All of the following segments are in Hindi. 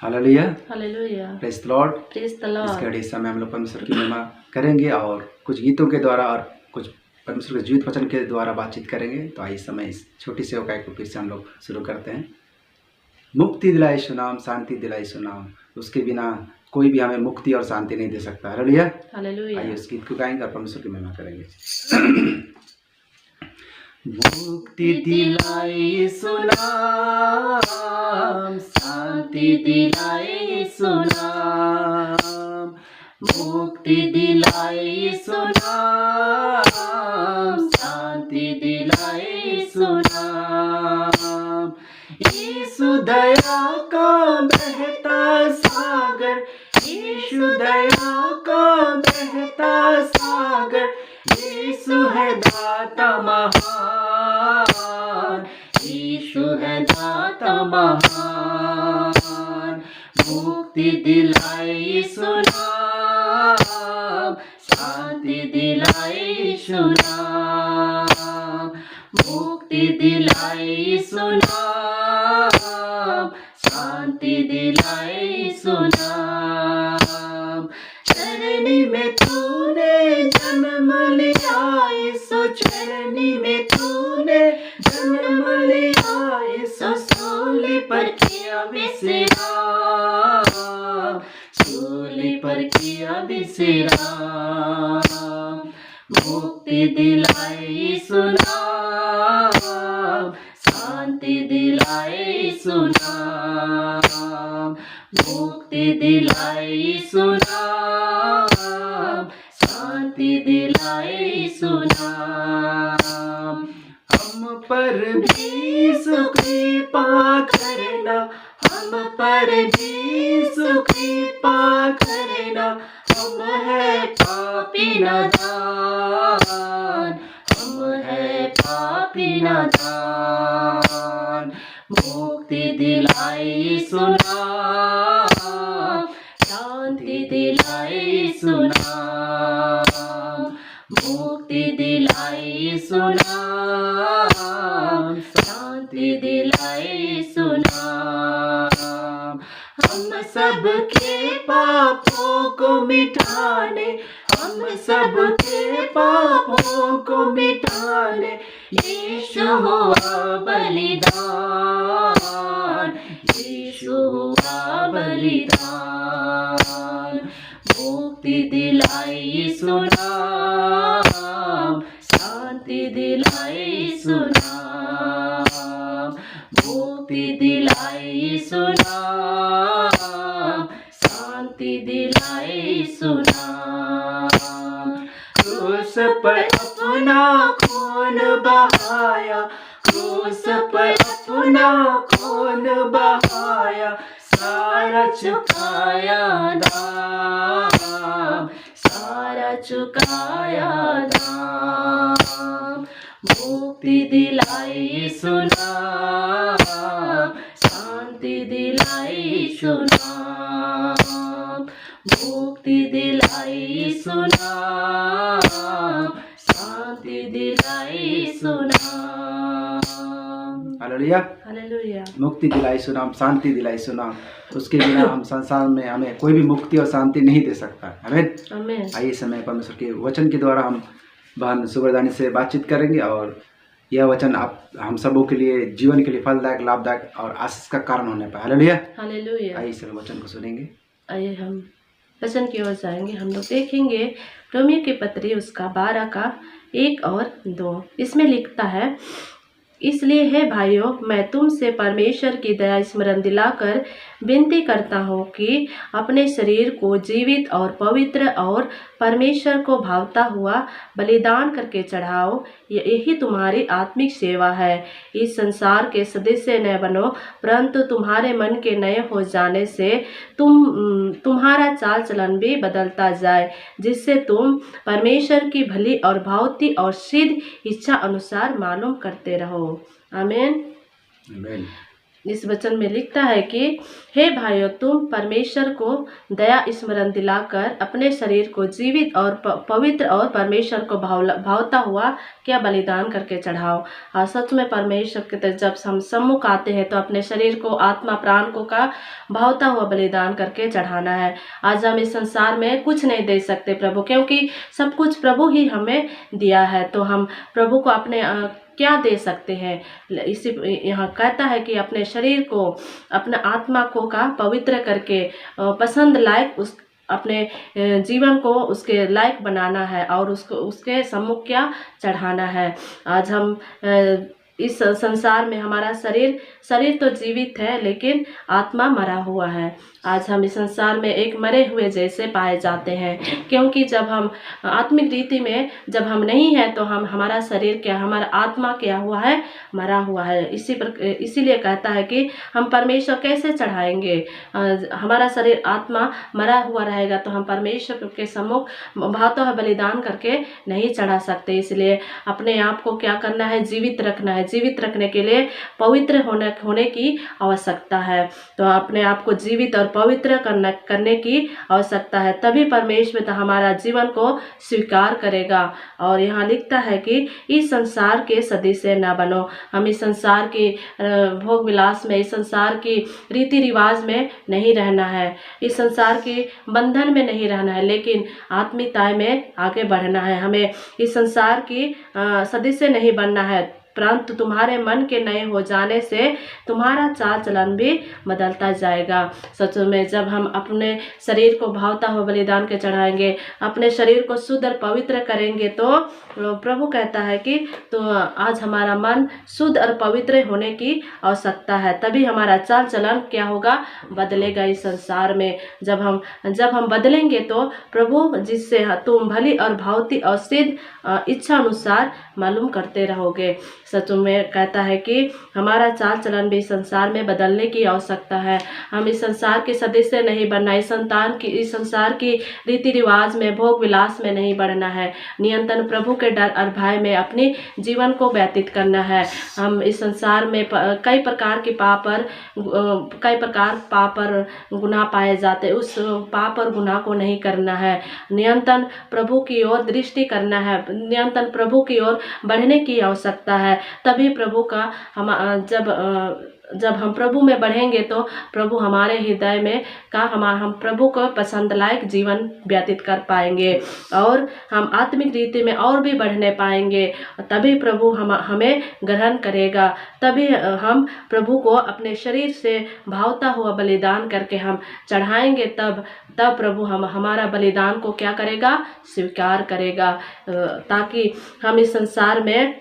Hallelujah, hallelujah, praise the Lord. Praise the इस लॉर्ड। घड़ी समय हम लोग परमेश्वर की महिमा करेंगे और कुछ गीतों के द्वारा और कुछ परमेश्वर के जीवित वचन के द्वारा बातचीत करेंगे। तो आइए समय इस छोटी सी सेवकाई को फिर से हम लोग शुरू करते हैं। मुक्ति दिलाए यीशु नाम, शांति दिलाए यीशु नाम, उसके बिना कोई भी हमें मुक्ति और शांति नहीं दे सकता। हालेलुया। हालेलुया। आइए उस गीत को गाएंगे और परमेश्वर की महिमा करेंगे। मुक्ति दिलाए यीशु नाम, शांति दिलाए यीशु नाम, मुक्ति दिलाए यीशु नाम, शांति दिलाए यीशु नाम। यीशु दया का बहता सागर, यीशु दया का बहता सागर, यीशु है दाता महान, यीशु है दाता महान। मुक्ति दिलाए यीशु नाम, शांति दिलाए यीशु नाम, मुक्ति दिलाए यीशु नाम, शांति दिलाए यीशु नाम। चरनी में तूने जन्म लिया यीशु, चरनी में तूने जन्म लिया यीशु, सूली पर किया विश्राम, सूली पर किया विश्राम। मुक्ति दिलाए यीशु नाम, शांति दिलाए यीशु नाम, मुक्ति दिलाए यीशु नाम, शांति दिलाए यीशु नाम। हम पर भी कृपा करना, हम पर भी कृपा करना, हम है पापी नादान, हम है पापी नादान। मुक्ति दिलाए यीशु नाम, शांति दिलाए यीशु नाम, मुक्ति दिलाए यीशु नाम, शांति दिलाए यीशु नाम। हम सबके पापों को मिटाने, हम सबके पापों को मिटाने, यीशु हुआ बलिदान, यीशु हुआ बलिदान। मुक्ति दिलाए यीशु नाम, शांति दिलाए यीशु नाम, मुक्ति दिलाए यीशु नाम, शांति दिलाए यीशु नाम। क्रूस पर अपना खून बहाया, क्रूस पर अपना खून बहाया, सारा चुकाया दाम, सारा चुकाया दाम। मुक्ति दिलाए यीशु नाम, शांति दिलाए यीशु नाम, मुक्ति दिलाए यीशु नाम, शांति दिलाए यीशु नाम। Hallelujah, hallelujah. मुक्ति दिलाए यीशु नाम, शांति दिलाए यीशु नाम, उसके बिना हम संसार में हमें कोई भी मुक्ति और शांति नहीं दे सकता। आमीन, आमीन। आइए समय परमेश्वर के वचन के द्वारा हम बहन सुबरदानी से बातचीत करेंगे और यह वचन आप हम सबों के लिए जीवन के लिए फलदायक, लाभदायक और आशीष का कारण होने पाए। Hallelujah, hallelujah. आइए समय वचन को सुनेंगे। आइए हम वचन की ओर जाएंगे। हम लोग देखेंगे रोमियो की पत्री उसका 12 का 1 और 2। इसमें लिखता है, इसलिए है भाइयों, मैं तुमसे परमेश्वर की दया स्मरण दिलाकर विनती करता हूँ कि अपने शरीर को जीवित और पवित्र और परमेश्वर को भावता हुआ बलिदान करके चढ़ाओ, यही तुम्हारी आत्मिक सेवा है। इस संसार के सदस्य न बनो, परंतु तुम्हारे मन के नए हो जाने से तुम्हारा चाल चलन भी बदलता जाए, जिससे तुम परमेश्वर की भली और भावती और सिद्ध इच्छा अनुसार मालूम करते रहो। आमीन। आमीन। इस वचन में लिखता है कि हे भाइयों, तुम परमेश्वर को दया स्मरण दिलाकर अपने शरीर को जीवित और पवित्र और परमेश्वर को भावता हुआ क्या बलिदान करके चढ़ाओ। और सच में परमेश्वर के जब हम सम्मुख आते हैं तो अपने शरीर को, आत्मा प्राण को का भावता हुआ बलिदान करके चढ़ाना है। आज हम इस संसार में कुछ नहीं दे सकते प्रभु, क्योंकि सब कुछ प्रभु ही हमें दिया है। तो हम प्रभु को अपने क्या दे सकते हैं। इसी यहाँ कहता है कि अपने शरीर को, अपने आत्मा को का पवित्र करके पसंद लायक उस अपने जीवन को उसके लायक बनाना है और उसको उसके सम्मुख क्या चढ़ाना है। आज हम इस संसार में हमारा शरीर तो जीवित है, लेकिन आत्मा मरा हुआ है। आज हम इस संसार में एक मरे हुए जैसे पाए जाते हैं, क्योंकि जब हम आत्मिक रीति में जब हम नहीं हैं तो हमारा शरीर क्या, हमारा आत्मा क्या हुआ है, मरा हुआ है। इसीलिए कहता है कि हम परमेश्वर कैसे चढ़ाएंगे। हमारा शरीर आत्मा मरा हुआ रहेगा तो हम परमेश्वर के सम्मुख भावता हुआ बलिदान करके नहीं चढ़ा सकते। इसलिए अपने आप को क्या करना है, जीवित रखना है। जीवित रखने के लिए पवित्र होने की आवश्यकता है। तो अपने आप को जीवित और पवित्र करने की आवश्यकता है, तभी परमेश्वर तो हमारा जीवन को स्वीकार करेगा। और यहाँ लिखता है कि इस संसार के सदस्य न बनो। हम इस संसार की भोग विलास में, इस संसार की रीति रिवाज में नहीं रहना है, इस संसार के बंधन में नहीं रहना है, लेकिन आत्मीयता में आगे बढ़ना है। हमें इस संसार की सदस्य नहीं बनना है, परंतु तुम्हारे मन के नए हो जाने से तुम्हारा चाल चलन भी बदलता जाएगा। सच में जब हम अपने शरीर को भावता हुआ बलिदान के चढ़ाएंगे, अपने शरीर को शुद्ध और पवित्र करेंगे, तो प्रभु कहता है कि तो आज हमारा मन शुद्ध और पवित्र होने की आवश्यकता है, तभी हमारा चाल चलन क्या होगा, बदलेगा इस संसार में। जब हम बदलेंगे तो प्रभु जिससे तुम भली और भावती और सिद्ध इच्छा अनुसार मालूम करते रहोगे। सच में कहता है कि हमारा चाल चलन भी संसार में बदलने की आवश्यकता है। हम इस संसार के सदस्य नहीं बनना, इस संसार की रीति रिवाज में, भोग विलास में नहीं बढ़ना है। निरंतर प्रभु के डर और भय में अपने जीवन को व्यतीत करना है। हम इस संसार में कई प्रकार पाप और गुनाह पाए जाते, उस पाप और गुनाह को नहीं करना है। निरंतर प्रभु की ओर दृष्टि करना है, निरंतर प्रभु की ओर बढ़ने की आवश्यकता है। तभी प्रभु का जब हम प्रभु में बढ़ेंगे तो प्रभु हमारे हृदय में हम प्रभु को पसंद लायक जीवन व्यतीत कर पाएंगे और हम आत्मिक रीति में और भी बढ़ने पाएंगे। तभी प्रभु हमें ग्रहण करेगा, तभी हम प्रभु को अपने शरीर से भावता हुआ बलिदान करके हम चढ़ाएंगे। तब प्रभु हमारा बलिदान को क्या करेगा, स्वीकार करेगा, ताकि हम इस संसार में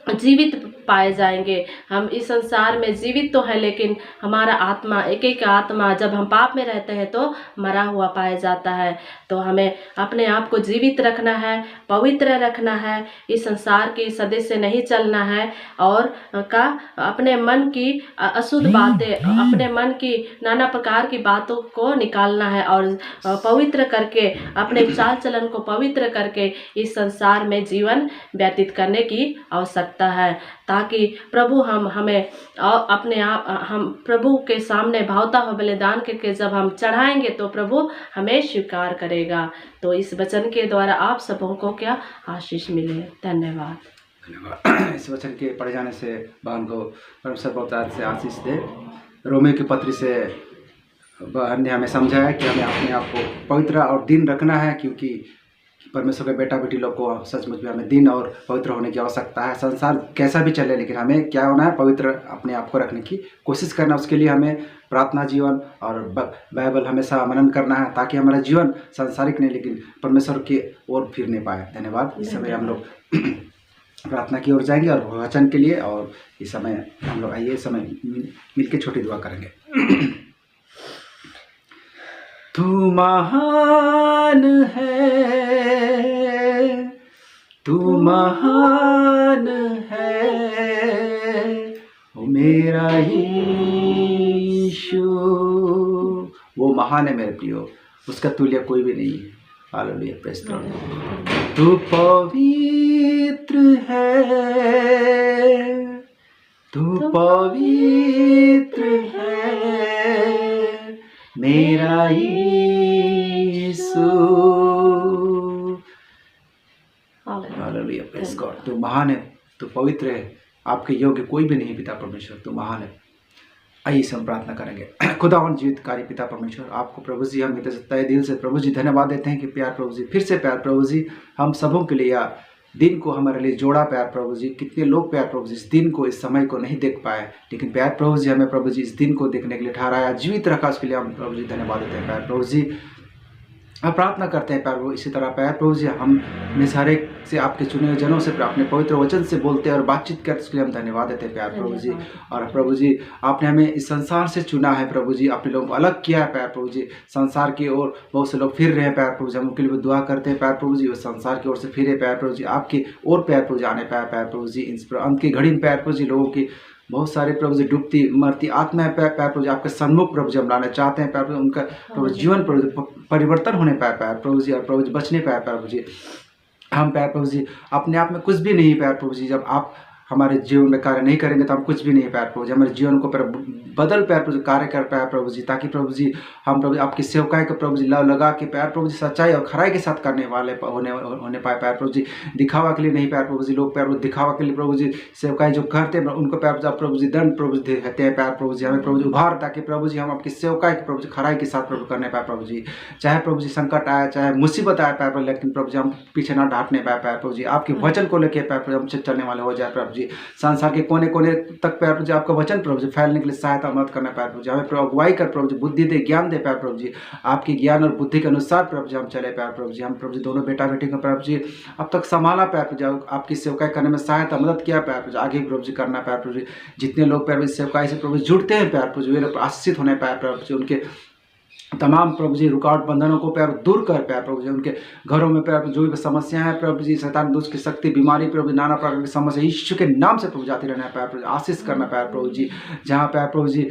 जीवित पाए जाएंगे। हम इस संसार में जीवित तो है, लेकिन हमारा आत्मा, एक आत्मा जब हम पाप में रहते हैं तो मरा हुआ पाया जाता है। तो हमें अपने आप को जीवित रखना है, पवित्र रखना है, इस संसार के सदस्य नहीं चलना है और अपने मन की अशुद्ध बातें, अपने मन की नाना प्रकार की बातों को निकालना है और पवित्र करके, अपने चाल चलन को पवित्र करके इस संसार में जीवन व्यतीत करने की आवश्यकता है, ताकि प्रभु हमें अपने आप हम प्रभु के सामने भावता हुआ बलिदान करके जब हम चढ़ाएंगे तो प्रभु हमें स्वीकार करेगा। तो इस वचन के द्वारा आप सबों को क्या आशीष मिले। धन्यवाद। इस वचन के पढ़े जाने से बहन को परमेश्वर बहुत से आशीष दे। रोमियो की पत्री से बहन ने हमें समझाया कि हमें अपने आप को पवित्र और दिन रखना है, क्योंकि परमेश्वर के बेटा बेटी लोग को सचमुच में हमें दिन और पवित्र होने की आवश्यकता है। संसार कैसा भी चले, लेकिन हमें क्या होना है, पवित्र अपने आप को रखने की कोशिश करना। उसके लिए हमें प्रार्थना जीवन और बाइबल हमेशा मनन करना है, ताकि हमारा जीवन सांसारिक नहीं लेकिन परमेश्वर की ओर फिरने पाए। धन्यवाद। इस समय हम लोग प्रार्थना की ओर जाएंगे और वचन के लिए, और इस समय हम लोग आइए समय मिलकर छोटी दुआ करेंगे। तू महान है, तू महान है, ओ मेरा यीशु, वो महान है मेरे प्रियो, उसका तुल्य कोई भी नहीं है। Hallelujah, praise the Lord. तू पवित्र है, तू पवित्र है मेरा यीशु। Hallelujah, praise God. तू महान है, तू पवित्र है, आपके योग्य कोई भी नहीं पिता परमेश्वर, तू महान है। आइए हम प्रार्थना करेंगे। खुदावन जीवितकारी पिता परमेश्वर, आपको प्रभु जी हम तहे दिल से प्रभु जी धन्यवाद देते हैं कि प्यार प्रभु जी, फिर से प्यार प्रभु जी हम सबों के लिए या दिन को हमारे लिए जोड़ा प्यार प्रभु जी। कितने लोग प्यार प्रभु जी इस दिन को, इस समय को नहीं देख पाए, लेकिन प्यार प्रभु जी हमें प्रभु जी इस दिन को देखने के लिए ठहराया, जीवित रखा, उसके लिए हम प्रभु जी धन्यवाद देते हैं। प्यार प्रभु जी हम प्रार्थना करते हैं प्यार प्रभु, इसी तरह प्यार प्रभु जी हम में से हर एक से आपके चुने हुए जनों से अपने पवित्र वचन से बोलते हैं और बातचीत करते, उसके लिए हम धन्यवाद देते हैं प्यार प्रभु जी। और प्रभु जी आपने हमें इस संसार से चुना है प्रभु जी, अपने लोगों को अलग किया है प्यार प्रभु जी। संसार की ओर बहुत से लोग फिर रहे हैं प्यार प्रभु जी, हम उनके लिए दुआ करते हैं प्यार प्रभु जी, वो संसार की ओर से फिरे प्यार प्रभु जी, आपकी ओर प्यार प्रभु जी आने पाए प्यार प्रभु जी। इस अंत की घड़ी में प्यार प्रभु जी लोगों की बहुत सारे प्रभु जी डूबती मरती आत्मा प्यार प्रभु जी आपके सन्मुख प्रभु जी हम लाना चाहते हैं प्यार प्रभु, उनका प्रभु जीवन परिवर्तन होने पाए प्यार प्रभु जी, और प्रभु जी बचने पाए प्यार प्रभु जी। हम प्यार प्रभु जी अपने आप में कुछ भी नहीं प्यार प्रभु जी, जब आप हमारे जीवन में कार्य नहीं करेंगे तो हम कुछ भी नहीं प्यार प्रभु जी। हमारे जीवन को बदल प्यार प्रभु जी कार्य कर पाए प्रभु जी, ताकि प्रभु जी हम प्रभु आपकी सेवकाई को प्रभु जी लगा के प्यार प्रभु जी सच्चाई और खराई के साथ करने वाले होने पाए प्यार प्रभु जी। दिखावा के लिए नहीं प्यार प्रभु जी, लोग प्यार प्रभु दिखावा के लिए प्रभु जी सेवकाई जो करते हैं उनको प्यार प्रभु जी दंड प्रभु जी देते हैं प्यार प्रभु जी। हमें प्रभु जी उभार, ताकि प्रभु जी हम आपकी सेवकाई प्रभु जी खराई के साथ प्रभु करने पाए प्रभु जी। चाहे प्रभु जी संकट आए, चाहे मुसीबत आए प्यार प्रभु, लेकिन प्रभु जी हम पीछे ना हटने पाए प्यार प्रभु जी। आपके वचन को लेकर प्यार प्रभु हम चलने वाले हो जाए प्रभु जी। संसार के कोने कोने तक प्यार प्रभु जी आपका वचन प्रभु जी फैलने के लिए सहायता मदद करना प्यार प्रभु जी। हमें अगुवाई कर प्रभु जी, बुद्धि दे, ज्ञान दे प्यार प्रभु जी। आपकी ज्ञान और बुद्धि के अनुसार प्रभु जी हम चले प्यार प्रभु जी। हम प्रभु जी दोनों बेटा बेटी को प्रभु जी अब तक संभाला प्यार प्रभु जी, आपकी सेवकाई करने में सहायता मदद किया प्यार प्रभु जी। आगे प्रभु जी करना प्यार प्रभु जी। जितने लोग प्यार प्रभु सेवकाई से प्रभु जुड़ते हैं प्यार प्रभु जी, वे लोग आशीषित होने पाए प्रभु जी। उनके तमाम प्रभु जी रुकावट बंधनों को प्यार दूर कर प्यार प्रभु जी। उनके घरों में प्यार जो भी समस्याएं हैं प्रभु जी, शैतान दुष्ट की शक्ति, बीमारी प्रभु जी, नाना प्रकार की समस्या यीशु के नाम से प्रभु जाती रहना प्यार प्रभु जी। आशीष करना प्यार प्रभु जी। जहाँ प्यार प्रभु जी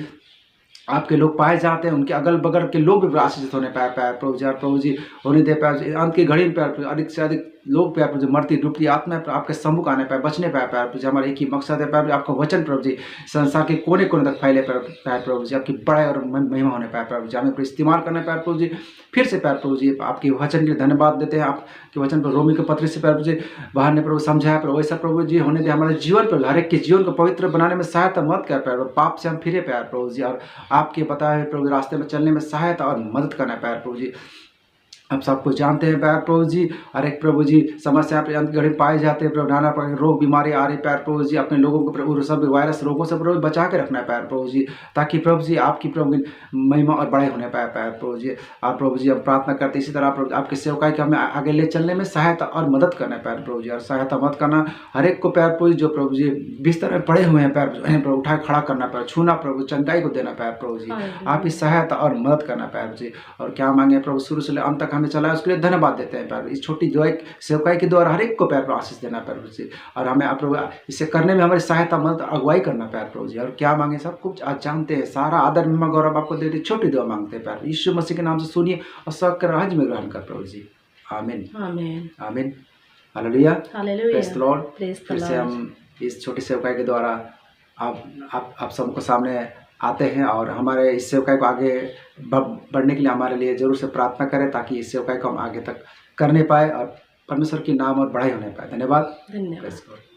आपके लोग पाए जाते हैं, उनके अगल बगल के लोग भी आशीषित होने पाए प्यार प्रभु जी। और प्रभु जी होने दे प्यार जी, अंत की घड़ी में प्यार प्रभु अधिक से अधिक लोग प्यार प्रभु जी मरती डूबती आत्मा आपके सम्मुख आने पाए, बचने पाए प्यार प्रभु जी। हमारा एक ही मकसद है प्यार, आपका वचन प्रभु जी संसार के कोने कोने तक फैले प्यार प्रभु जी, आपकी बड़ाई और महिमा होने पाए प्रभु जी। हमें इस्तेमाल करना प्यार प्रभु जी। फिर से प्यार प्रभु जी आपके वचन के लिए धन्यवाद देते हैं। आपके वचन पर रोमी के पत्र से प्यार प्रभु जी बाहर ने प्रभु समझाया प्रभु, वैसा प्रभु जी होने दे हमारे जीवन पर, हर एक के जीवन को पवित्र बनाने में सहायता मत कर प्यार, पाप से हम फिरे प्यार प्रभु जी, और आपके बताए हुए प्रभु रास्ते में चलने में सहायता और मदद करना प्यार प्रभु जी। हम सब कुछ जानते हैं प्यार प्रभु जी, हर एक प्रभु जी समस्या अंत घड़ी पाए जाते हैं प्रभु, नाना प्रकार रोग बीमारी आ रही प्यार प्रभु जी। अपने लोगों को प्रभु सब वायरस रोगों से प्रभु बचा के रखना है प्यार प्रभु जी, ताकि प्रभु जी आपकी प्रभु महिमा और बड़ाई होने पाए प्यार प्रभु जी। आप प्रभु जी हम प्रार्थना करते इसी तरह प्रभु आपके सेवकाई के हमें आगे ले चलने में सहायता और मदद करना है प्यार प्रभु जी। और सहायता मदद करना हर एक को प्यार प्रभु जी, जो प्रभु जी बिस्तर में पड़े हुए हैं प्यार प्रभु उठा खड़ा करना प्यार, छूना प्रभु, चंगाई को देना प्यार प्रभु जी। आप इस सहायता और मदद करना प्यार जी। और क्या मांगे प्रभु, शुरू से अंत तक हमें चलाए, उसके लिए धन्यवाद देते हैं प्यार। इस छोटी जो एक सेवकाई के द्वारा हर एक को प्यार प्रभु आशीष देना प्रभु जी, और हमें आप प्रभु इसे करने में हमारी सहायता मदद अगुवाई करना प्यार प्रभु जी। और क्या मांगे सब कुछ आज जानते हैं, सारा आदर महिमा गौरव आपको देते, छोटी दुआ मांगते हैं प्यार यीशु मसीह के नाम से सुनिए और सब कर राज में ग्रहण कर प्रभु जी। आमीन आमीन आमीन। Hallelujah hallelujah. Praise the Lord. Praise the फिर से लॉर्ड। हम इस छोटी सेवकाई के द्वारा आप सबको सामने आते हैं, और हमारे इस सेवकाई को आगे बढ़ने के लिए हमारे लिए जरूर से प्रार्थना करें, ताकि इस सेवकाई को हम आगे तक करने पाए और परमेश्वर की नाम और बढ़ाई होने पाए। धन्यवाद। धन्यवाद।